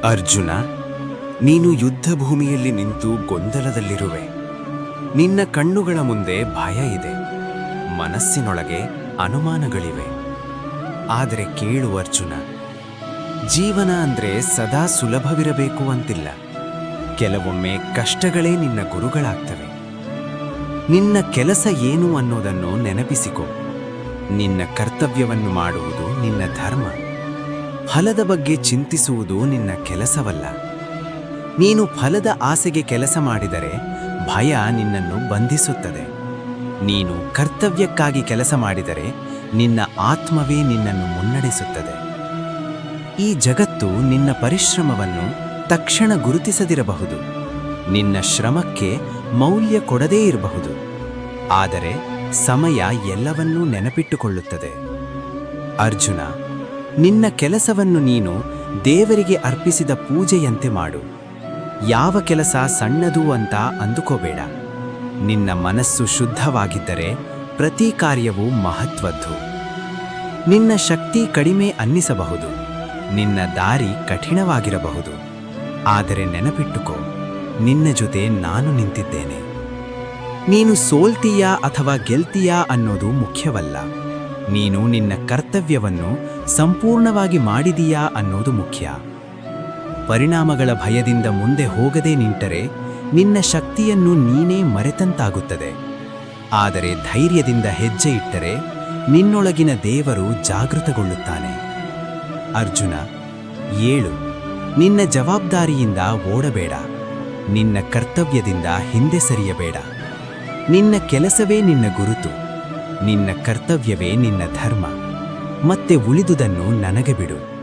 ಅರ್ಜುನ, ನೀನು ಯುದ್ಧ ಭೂಮಿಯಲ್ಲಿ ನಿಂತು ಗೊಂದಲದಲ್ಲಿರುವೆ. ನಿನ್ನ ಕಣ್ಣುಗಳ ಮುಂದೆ ಭಯ ಇದೆ, ಮನಸ್ಸಿನೊಳಗೆ ಅನುಮಾನಗಳಿವೆ. ಆದರೆ ಕೇಳು ಅರ್ಜುನ, ಜೀವನ ಅಂದ್ರೆ ಸದಾ ಸುಲಭವಿರಬೇಕು ಅಂತಿಲ್ಲ. ಕೆಲವೊಮ್ಮೆ ಕಷ್ಟಗಳೇ ನಿನ್ನ ಗುರುಗಳಾಗ್ತವೆ. ನಿನ್ನ ಕೆಲಸ ಏನು ಅನ್ನೋದನ್ನು ನೆನಪಿಸಿಕೊ. ನಿನ್ನ ಕರ್ತವ್ಯವನ್ನು ಮಾಡುವುದು ನಿನ್ನ ಧರ್ಮ. ಫಲದ ಬಗ್ಗೆ ಚಿಂತಿಸುವುದು ನಿನ್ನ ಕೆಲಸವಲ್ಲ. ನೀನು ಫಲದ ಆಸೆಗೆ ಕೆಲಸ ಮಾಡಿದರೆ ಭಯ ನಿನ್ನನ್ನು ಬಂಧಿಸುತ್ತದೆ. ನೀನು ಕರ್ತವ್ಯಕ್ಕಾಗಿ ಕೆಲಸ ಮಾಡಿದರೆ ನಿನ್ನ ಆತ್ಮವೇ ನಿನ್ನನ್ನು ಮುನ್ನಡೆಸುತ್ತದೆ. ಈ ಜಗತ್ತು ನಿನ್ನ ಪರಿಶ್ರಮವನ್ನು ತಕ್ಷಣ ಗುರುತಿಸದಿರಬಹುದು. ನಿನ್ನ ಶ್ರಮಕ್ಕೆ ಮೌಲ್ಯ ಕೊಡದೇ ಇರಬಹುದು. ಆದರೆ ಸಮಯ ಎಲ್ಲವನ್ನೂ ನೆನಪಿಟ್ಟುಕೊಳ್ಳುತ್ತದೆ. ಅರ್ಜುನ, ನಿನ್ನ ಕೆಲಸವನ್ನು ನೀನು ದೇವರಿಗೆ ಅರ್ಪಿಸಿದ ಪೂಜೆಯಂತೆ ಮಾಡು. ಯಾವ ಕೆಲಸ ಸಣ್ಣದು ಅಂತ ಅಂದುಕೋಬೇಡ. ನಿನ್ನ ಮನಸ್ಸು ಶುದ್ಧವಾಗಿದ್ದರೆ ಪ್ರತಿ ಕಾರ್ಯವೂ ಮಹತ್ವದ್ದು. ನಿನ್ನ ಶಕ್ತಿ ಕಡಿಮೆ ಅನ್ನಿಸಬಹುದು, ನಿನ್ನ ದಾರಿ ಕಠಿಣವಾಗಿರಬಹುದು. ಆದರೆ ನೆನಪಿಟ್ಟುಕೋ, ನಿನ್ನ ಜೊತೆ ನಾನು ನಿಂತಿದ್ದೇನೆ. ನೀನು ಸೋಲ್ತೀಯಾ ಅಥವಾ ಗೆಲ್ತೀಯಾ ಅನ್ನೋದು ಮುಖ್ಯವಲ್ಲ. ನೀನು ನಿನ್ನ ಕರ್ತವ್ಯವನ್ನು ಸಂಪೂರ್ಣವಾಗಿ ಮಾಡಿದೀಯಾ ಅನ್ನೋದು ಮುಖ್ಯ. ಪರಿಣಾಮಗಳ ಭಯದಿಂದ ಮುಂದೆ ಹೋಗದೆ ನಿಂತರೆ ನಿನ್ನ ಶಕ್ತಿಯನ್ನು ನೀನೇ ಮರೆತಂತಾಗುತ್ತದೆ. ಆದರೆ ಧೈರ್ಯದಿಂದ ಹೆಜ್ಜೆ ಇಟ್ಟರೆ ನಿನ್ನೊಳಗಿನ ದೇವರು ಜಾಗೃತಗೊಳ್ಳುತ್ತಾನೆ. ಅರ್ಜುನ, ಏಳು. ನಿನ್ನ ಜವಾಬ್ದಾರಿಯಿಂದ ಓಡಬೇಡ. ನಿನ್ನ ಕರ್ತವ್ಯದಿಂದ ಹಿಂದೆ ಸರಿಯಬೇಡ. ನಿನ್ನ ಕೆಲಸವೇ ನಿನ್ನ ಗುರುತು. ನಿನ್ನ ಕರ್ತವ್ಯವೇ ನಿನ್ನ ಧರ್ಮ. ಮತ್ತೆ ಉಳಿದುದನ್ನು ನನಗೆ ಬಿಡು.